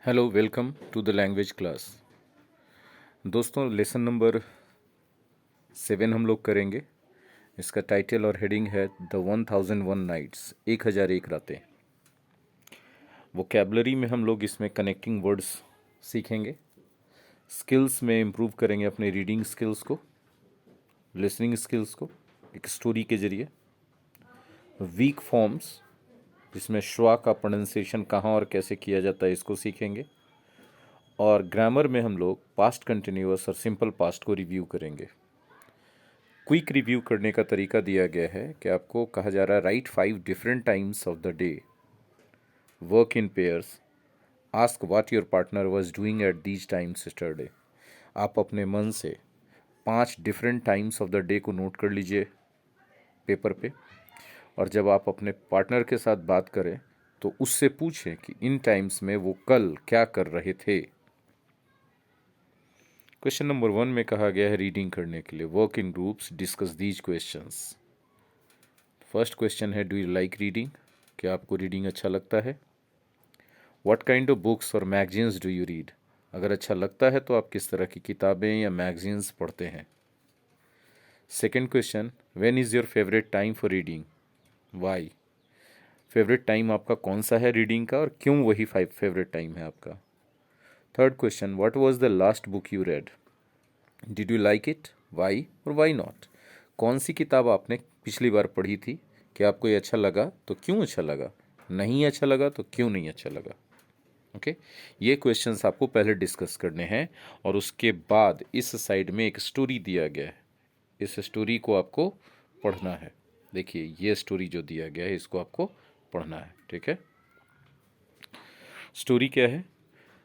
Hello welcome to the language class. दोस्तों lesson number 7 हम लोग करेंगे। इसका टाइटल और हेडिंग है द 1001 नाइट्स 1001 रातें। वोकेबलरी में हम लोग इसमें कनेक्टिंग वर्ड्स सीखेंगे। स्किल्स में इम्प्रूव करेंगे अपने रीडिंग स्किल्स को, लिसनिंग स्किल्स को एक स्टोरी के जरिए। वीक फॉर्म्स जिसमें श्वा का प्रोनाउंसिएशन कहाँ और कैसे किया जाता है इसको सीखेंगे। और ग्रामर में हम लोग पास्ट कंटिन्यूअस और सिंपल पास्ट को रिव्यू करेंगे। क्विक रिव्यू करने का तरीका दिया गया है कि आपको कहा जा रहा है right 5 different times of the day, work in pairs, ask what your partner was doing at these times yesterday. आप अपने मन से 5 different times of the day को नोट कर लीजिए पेपर पे, और जब आप अपने पार्टनर के साथ बात करें तो उससे पूछें कि इन टाइम्स में वो कल क्या कर रहे थे। क्वेश्चन नंबर 1 में कहा गया है रीडिंग करने के लिए, work in groups, discuss these questions. First question है डू यू लाइक रीडिंग, क्या आपको रीडिंग अच्छा लगता है। व्हाट काइंड ऑफ बुक्स और मैगजीन्स डू यू रीड, अगर अच्छा लगता है तो आप किस तरह की किताबें या मैगजीन्स पढ़ते हैं। Second question, when is your favourite time for reading, why, favourite time आपका कौन सा है रीडिंग का और क्यों वही फेवरेट टाइम है आपका। Third question, what was the last book you read, did you like it, why और वाई नॉट, कौन सी किताब आपने पिछली बार पढ़ी थी, क्या आपको ये अच्छा लगा तो क्यों अच्छा लगा, नहीं अच्छा लगा तो क्यों नहीं अच्छा लगा। ओके, ये क्वेश्चंस आपको पहले डिस्कस करने हैं और उसके बाद इस साइड में एक स्टोरी दिया गया है, इस स्टोरी को आपको पढ़ना है। देखिए ये स्टोरी जो दिया गया है इसको आपको पढ़ना है, ठीक है। स्टोरी क्या है,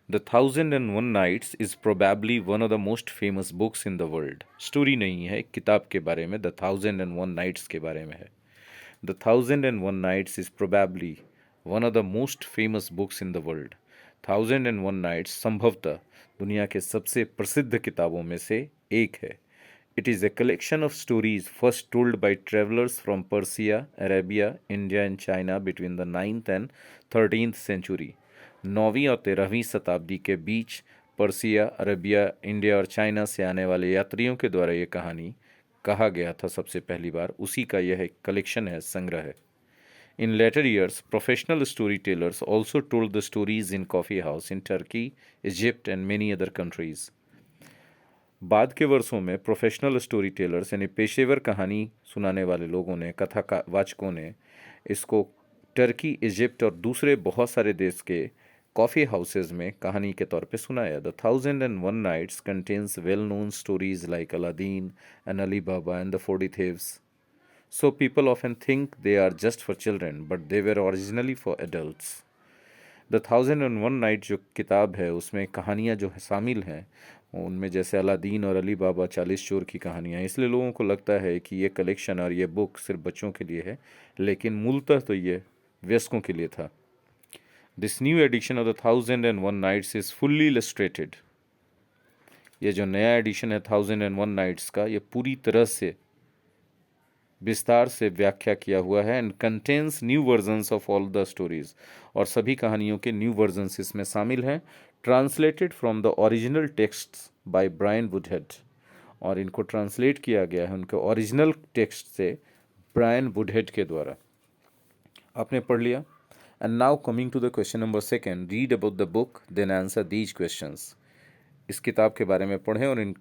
the 1001 nights is probably one of the most famous books in the world. Story नहीं है, किताब के बारे में, द 1001 नाइट्स के बारे में है। The 1001 nights is probably one of the most famous books in the world. 1001 nights संभवतः दुनिया के सबसे प्रसिद्ध किताबों में से एक है। It is a collection of stories first told by travelers from Persia, Arabia, India and China between the 9th and 13th century। 9वीं और 13वीं शताब्दी के बीच पर्सिया, अरबिया, इंडिया और चाइना से आने वाले यात्रियों के द्वारा ये कहानी कहा गया था सबसे पहली बार, उसी का यह एक कलेक्शन है, संग्रह है। In later years, professional storytellers also told the stories in coffee house in Turkey, Egypt and many other countries। बाद के वर्षों में प्रोफेशनल स्टोरी टेलर्स यानी पेशेवर कहानी सुनाने वाले लोगों ने, कथा का वाचकों ने इसको टर्की, इजिप्ट और दूसरे बहुत सारे देश के कॉफ़ी हाउसेज में कहानी के तौर पे सुनाया। The 1001 nights contains well known stories like Aladdin and Ali Baba and the 40 thieves. So people often think they are just for children but they were originally for adults. The 1001 night जो किताब है उसमें कहानियाँ जो शामिल हैं उनमें जैसे अलादीन और अली बाबा 40 चोर की कहानियाँ, इसलिए लोगों को लगता है कि ये कलेक्शन और ये बुक सिर्फ बच्चों के लिए है, लेकिन मूलतः तो ये वयस्कों के लिए था। This new edition of the 1001 nights is fully illustrated. ये जो नया एडिशन है 1001 नाइट्स का, ये पूरी तरह से विस्तार से व्याख्या किया हुआ है and contains new versions of all the stories, और सभी कहानियों के न्यू वर्जन्स इसमें शामिल हैं। Translated from the original text by Brian Woodhead, और इनको ट्रांसलेट किया गया है उनके ओरिजिनल टेक्स्ट से ब्रायन वुडहेड के द्वारा। आपने पढ़ लिया। And now coming to the question number 2, read about the book then answer these questions. इस किताब के बारे में पढ़ें और इन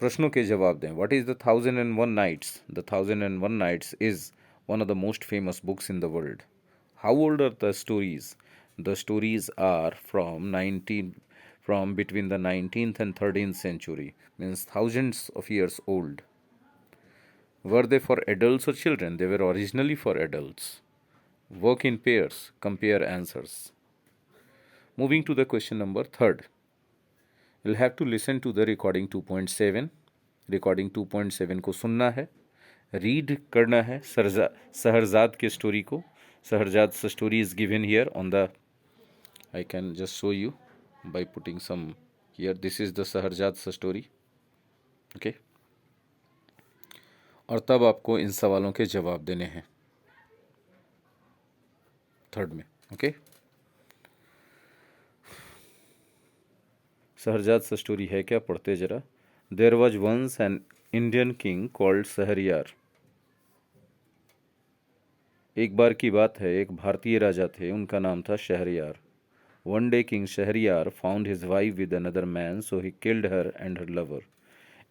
प्रश्नों के जवाब दें। What is the 1001 nights, the 1001 nights is one of the most famous books in the world. How old are the stories, the stories are from between the 19th and 13th century, means thousands of years old। were they for adults or children, they were originally for adults। work in pairs, compare answers। moving to the question number 3, you'll have to listen to the recording 2.7। Recording 2.7 को सुनना है, read करना है सहरजाद के story को। Scheherazade story is given here on the, I can just show you by putting some here, this is the Scheherazade story. Okay, और तब आपको इन सवालों के जवाब देने हैं 3rd में। ओके, शहरजाद सा स्टोरी है क्या, पढ़ते जरा। There was once an Indian king called Shahryar. एक बार की बात है, एक भारतीय राजा थे, उनका नाम था Shahryar. One day king Shahryar found his wife with another man, so he killed her and her lover.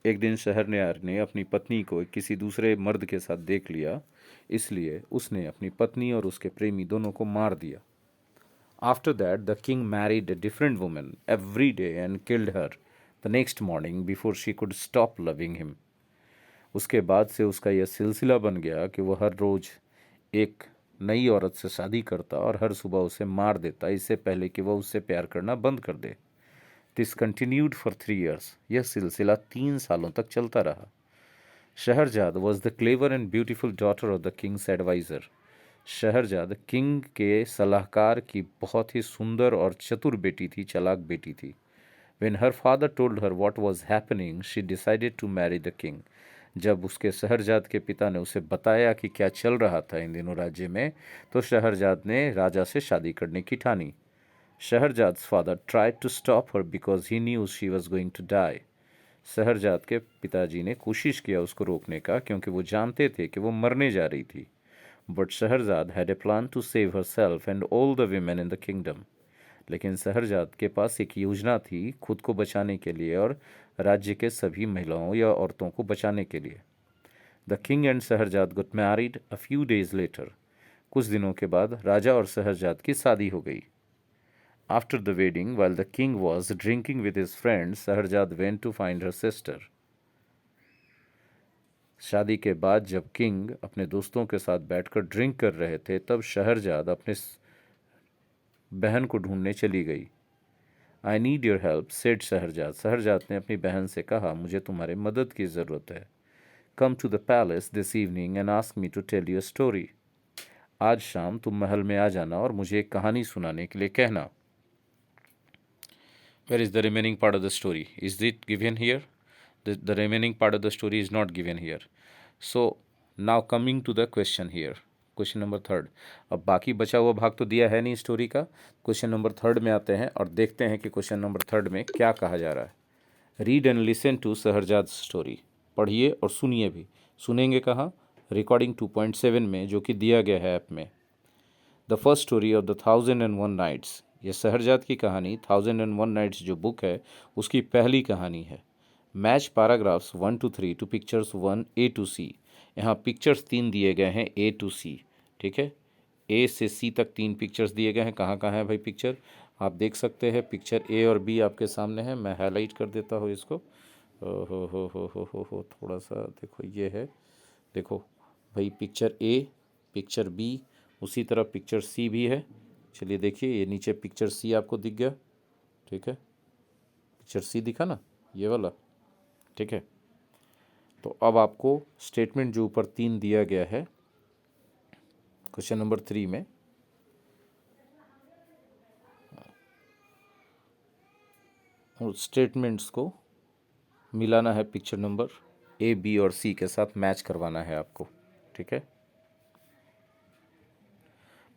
एक दिन शहरयार ने अपनी पत्नी को किसी दूसरे मर्द के साथ देख लिया, इसलिए उसने अपनी पत्नी और उसके प्रेमी दोनों को मार दिया। After that the king married a different woman every day and killed her the next morning before she could stop loving him. उसके बाद से उसका यह सिलसिला बन गया कि वह हर रोज़ एक नई औरत से शादी करता और हर सुबह उसे मार देता, इससे पहले कि वह उससे प्यार करना बंद कर दे। This continued for 3 years। यह सिलसिला 3 सालों तक चलता रहा। Scheherazade was the clever and beautiful daughter of the king's adviser. Scheherazade king के सलाहकार की बहुत ही सुंदर और चतुर बेटी थी, चालाक बेटी थी। When her father told her what was happening, she decided to marry the king। जब उसके शहरजाद के पिता ने उसे बताया कि क्या चल रहा था इन दिनों राज्य में, तो शहरजाद ने राजा से शादी करने की ठानी। शहरजाद्स father tried to stop her because he knew she was going to die। Shahrzad के पिताजी ने कोशिश किया उसको रोकने का, क्योंकि वो जानते थे कि वो मरने जा रही थी। But Shahrazad had a plan to save herself and all the women in the kingdom। लेकिन शहरजाद के पास एक योजना थी खुद को बचाने के लिए और राज्य के सभी महिलाओं या औरतों को बचाने के लिए। The king and Shahrzad got married a few days later। कुछ दिनों के बाद राजा और शहरजाद की शादी हो गई। After the wedding while the king was drinking with his friends, Shahrzad went to find her sister। शादी के बाद जब किंग अपने दोस्तों के साथ बैठकर ड्रिंक कर रहे थे, तब शहरजाद अपने बहन को ढूंढने चली गई। I need your help said Shahrzad. Shahrzad ने अपनी बहन से कहा, मुझे तुम्हारे मदद की ज़रूरत है। Come to the palace this evening and ask me to tell you story. आज शाम तुम महल में आ जाना और मुझे एक कहानी सुनाने के लिए कहना। Where is the remaining part of the story? Is it given here? The remaining part of the story is not given here. So now coming to the question here, question number 3। अब बाकी बचा हुआ भाग तो दिया है नहीं story का। क्वेश्चन नंबर 3 में आते हैं और देखते हैं कि क्वेश्चन नंबर 3 में क्या कहा जा रहा है। Read and listen to Scheherazade story. पढ़िए और सुनिए भी। सुनेंगे कहाँ? रिकॉर्डिंग 2.7 में, जो कि दिया गया है ऐप में। The first story of the 1001 nights. यह शहरजाद की कहानी 1001 नाइट्स जो बुक है उसकी पहली कहानी है। Match paragraphs 1 to 3 to pictures 1A to C। यहाँ पिक्चर्स 3 दिए गए हैं A to C, ठीक है। A से C तक 3 पिक्चर्स दिए गए हैं। कहाँ कहाँ है भाई पिक्चर? आप देख सकते हैं पिक्चर A और B आपके सामने है। मैं हाईलाइट कर देता हूँ इसको। हो थोड़ा सा देखो, ये है, देखो भाई पिक्चर A, पिक्चर B, उसी तरह पिक्चर C भी है। चलिए देखिए, ये नीचे पिक्चर C आपको दिख गया, ठीक है। पिक्चर C दिखा ना, ये वाला, ठीक है। तो अब आपको स्टेटमेंट जो ऊपर 3 दिया गया है क्वेश्चन नंबर 3 में, उस स्टेटमेंट्स को मिलाना है पिक्चर नंबर A, B और C के साथ मैच करवाना है आपको, ठीक है।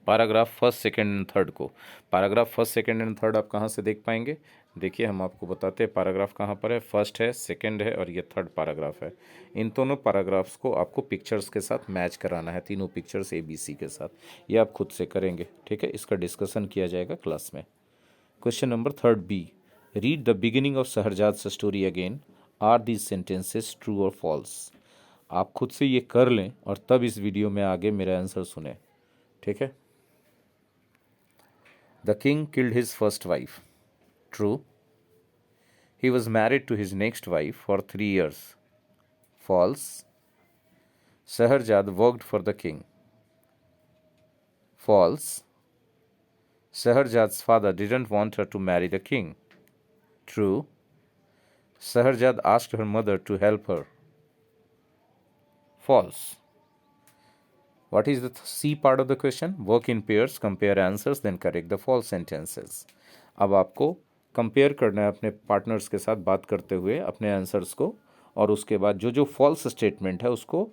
Paragraph first, second and third को, paragraph first, second and third आप कहाँ से देख पाएंगे? देखिए हम आपको बताते हैं पैराग्राफ कहाँ पर है। फर्स्ट है, सेकंड है और ये थर्ड पैराग्राफ है। इन दोनों पैराग्राफ्स को आपको पिक्चर्स के साथ मैच कराना है, तीनों पिक्चर्स ABC के साथ। ये आप खुद से करेंगे, ठीक है। इसका डिस्कशन किया जाएगा क्लास में। Question number 3B, read the beginning of Scheherazade story again. Are these sentences true और फॉल्स? आप खुद से ये कर लें और तब इस वीडियो में आगे मेरा आंसर सुने, ठीक है। The king killed his first wife. True. He was married to his next wife for 3 years. False. Shahrjad worked for the king. False. Shahrjad's father didn't want her to marry the king. True. Shahrjad asked her mother to help her. False. What is the C part of the question? Work in pairs, compare answers, then correct the false sentences. अब आपको compare करना है अपने partners के साथ बात करते हुए अपने आंसर्स को, और उसके बाद जो जो फॉल्स स्टेटमेंट है उसको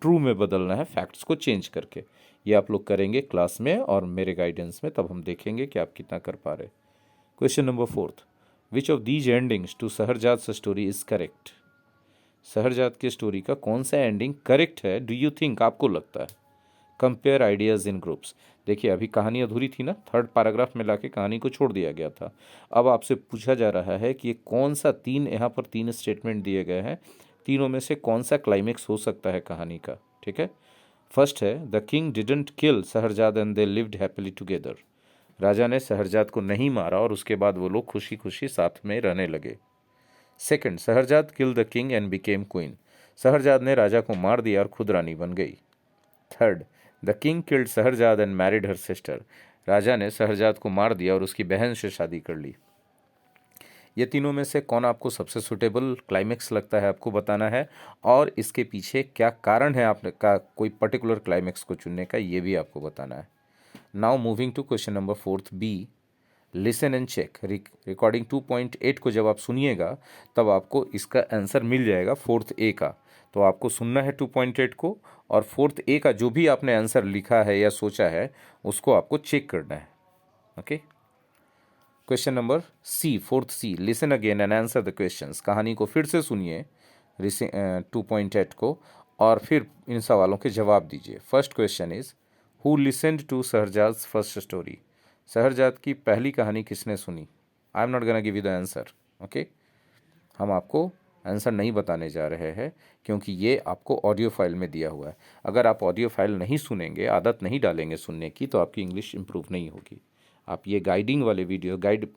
ट्रू में बदलना है, फैक्ट्स को चेंज करके। ये आप लोग करेंगे क्लास में और मेरे गाइडेंस में, तब हम देखेंगे कि आप कितना कर पा रहे। Question number 4, which of these endings to Scheherazade story is correct? Scheherazade की स्टोरी का कौन सा एंडिंग करेक्ट है, डू यू थिंक, आपको लगता है? Compare ideas in groups. देखिए अभी कहानी अधूरी थी ना, थर्ड पैराग्राफ में लाके कहानी को छोड़ दिया गया था। अब आपसे पूछा जा रहा है कि ये कौन सा यहाँ पर 3 स्टेटमेंट दिए गए हैं, तीनों में से कौन सा क्लाइमेक्स हो सकता है कहानी का। ठीक है, फर्स्ट है the king didn't kill Scheherazade and they lived happily together. राजा ने सहरजाद को नहीं मारा और उसके बाद वो लोग खुशी खुशी साथ में रहने लगे। Second, Scheherazade kill the king and became queen. Scheherazade ने राजा को मार दिया और खुद रानी बन गई। Third, the king killed Scheherazade and married her sister. राजा ने सहरजाद को मार दिया और उसकी बहन से शादी कर ली। ये तीनों में से कौन आपको सबसे सुटेबल क्लाइमेक्स लगता है, आपको बताना है, और इसके पीछे क्या कारण है आपने का कोई पर्टिकुलर क्लाइमेक्स को चुनने का, ये भी आपको बताना है। Now moving to question number 4 B, listen and check. Recording 2.8 को जब आप सुनिएगा तब आपको इसका आंसर मिल जाएगा 4th ए का। तो आपको सुनना है 2.8 को, और 4th ए का जो भी आपने आंसर लिखा है या सोचा है उसको आपको चेक करना है। Okay, question number C, 4th C, listen again and answer the questions. कहानी को फिर से सुनिए 2.8 को, और फिर इन सवालों के जवाब दीजिए। First question is, who listened to Scheherazade's first story? Scheherazade की पहली कहानी किसने सुनी? I am not gonna give you the answer. Okay, हम आपको आंसर नहीं बताने जा रहे हैं क्योंकि ये आपको ऑडियो फाइल में दिया हुआ है। अगर आप ऑडियो फाइल नहीं सुनेंगे, आदत नहीं डालेंगे सुनने की, तो आपकी इंग्लिश इंप्रूव नहीं होगी। आप ये गाइडिंग वाले गाइड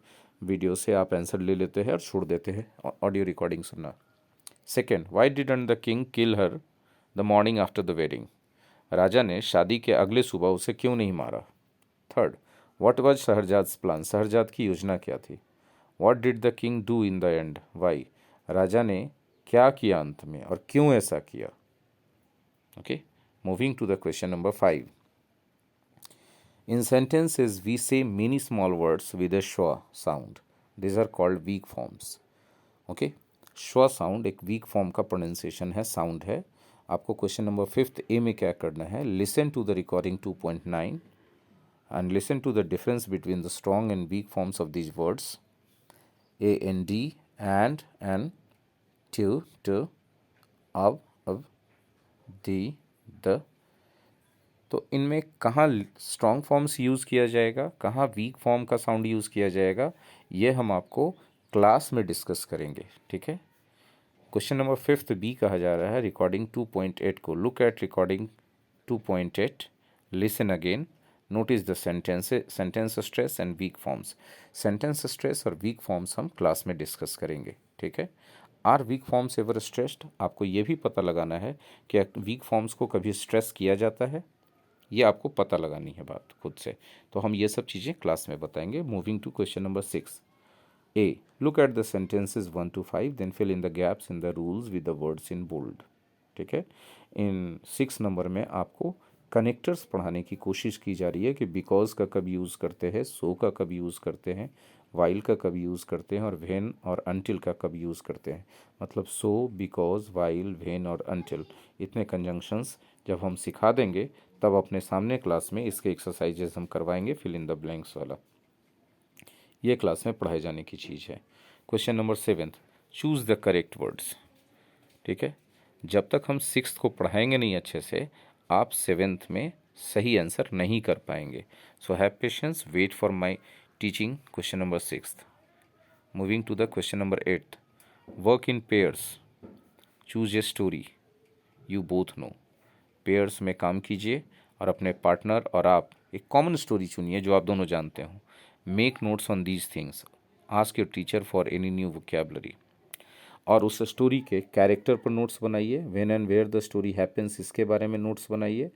वीडियो से आप आंसर ले लेते हैं और छोड़ देते हैं ऑडियो रिकॉर्डिंग सुनना। Second, why didn't the king kill her the morning after the wedding? राजा ने शादी के अगले सुबह उसे क्यों नहीं मारा? Third, what was Scheherazade's plan? Scheherazade की योजना क्या थी? What did the king do in the end? Why? राजा ने क्या किया अंत में और क्यों ऐसा किया? Okay, moving to the question number 5. In sentences, we say many small words with a schwa sound. These are called weak forms. Okay? schwa sound एक weak form का pronunciation है, sound है। आपको क्वेश्चन नंबर 5th ए में क्या करना है? Listen to the recording 2.9 and listen to the difference between the strong and weak forms of these words. A and D, and, to, of, the, the। तो इनमें कहाँ स्ट्रॉन्ग फॉर्म्स यूज़ किया जाएगा, कहाँ वीक फॉर्म का sound use किया जाएगा, ये हम आपको क्लास में डिस्कस करेंगे। ठीक है, क्वेश्चन नंबर 5th बी कहा जा रहा है रिकॉर्डिंग 2.8 को। Look at recording 2.8, listen again, notice the sentence stress and weak forms. Sentence stress और वीक फॉर्म्स हम क्लास में डिस्कस करेंगे। ठीक है, are weak forms ever stressed? आपको ये भी पता लगाना है कि वीक फॉर्म्स को कभी स्ट्रेस किया जाता है, ये आपको पता लगानी है बात खुद से। तो हम ये सब चीज़ें क्लास में बताएंगे। Moving to question number 6 A, look at the sentences 1 to 5, then fill in the gaps in the rules with the words in bold. ठीक है, इन 6 नंबर में आपको कनेक्टर्स पढ़ाने की कोशिश की जा रही है कि बिकॉज का कब यूज़ करते हैं, सो का कब यूज़ करते हैं, वाइल का कब यूज़ करते हैं, और व्हेन और अनटिल का कब यूज़ करते हैं। मतलब सो, बिकॉज, वाइल, व्हेन और अनटिल, इतने कंजंक्शंस जब हम सिखा देंगे तब अपने सामने क्लास में इसके एक्सरसाइजेज हम करवाएंगे, फिल इन द ब्लैंक्स वाला। ये क्लास में पढ़ाई जाने की चीज़ है। Question number 7, choose the correct words. ठीक है, जब तक हम 6th को पढ़ाएंगे नहीं अच्छे से, आप 7th में सही आंसर नहीं कर पाएंगे। So have patience, wait for my teaching. Question number 6th, moving to the question number 8, work in pairs, choose a story you both know. Pairs में काम कीजिए और अपने पार्टनर और आप एक कॉमन स्टोरी चुनिए जो आप दोनों जानते हो। Make notes on these things, ask your teacher for any new vocabulary. और उस स्टोरी के कैरेक्टर पर नोट्स बनाइए। When and where the story happens, इसके बारे में नोट्स बनाइए।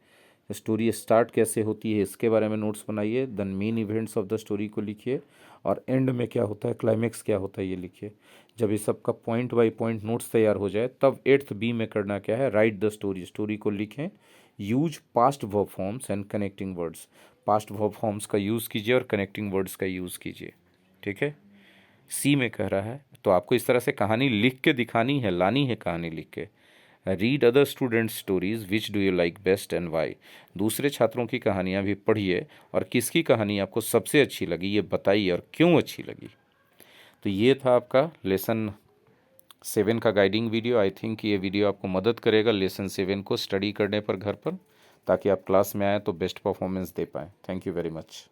स्टोरी स्टार्ट कैसे होती है इसके बारे में नोट्स बनाइए। Then main events of the story को लिखिए, और एंड में क्या होता है, क्लाइमेक्स क्या होता है, ये लिखिए। जब ये सब का पॉइंट बाय पॉइंट नोट्स तैयार हो जाए तब 8th बी में करना क्या है, राइट द स्टोरी। स्टोरी को लिखें। Use past verb forms and connecting words, past verb forms का यूज़ कीजिए और कनेक्टिंग वर्ड्स का यूज़ कीजिए। ठीक है, सी में कह रहा है तो आपको इस तरह से कहानी लिख के दिखानी है, लानी है कहानी लिख के। Read other students stories, which do you like best and why. दूसरे छात्रों की कहानियाँ भी पढ़िए और किसकी कहानी आपको सबसे अच्छी लगी ये बताइए और क्यों अच्छी लगी। तो ये था आपका लेसन 7 का गाइडिंग वीडियो। आई थिंक ये वीडियो आपको मदद करेगा लेसन 7 को स्टडी करने पर घर पर, ताकि आप क्लास में आए तो बेस्ट परफॉर्मेंस दे पाएँ। Thank you very much.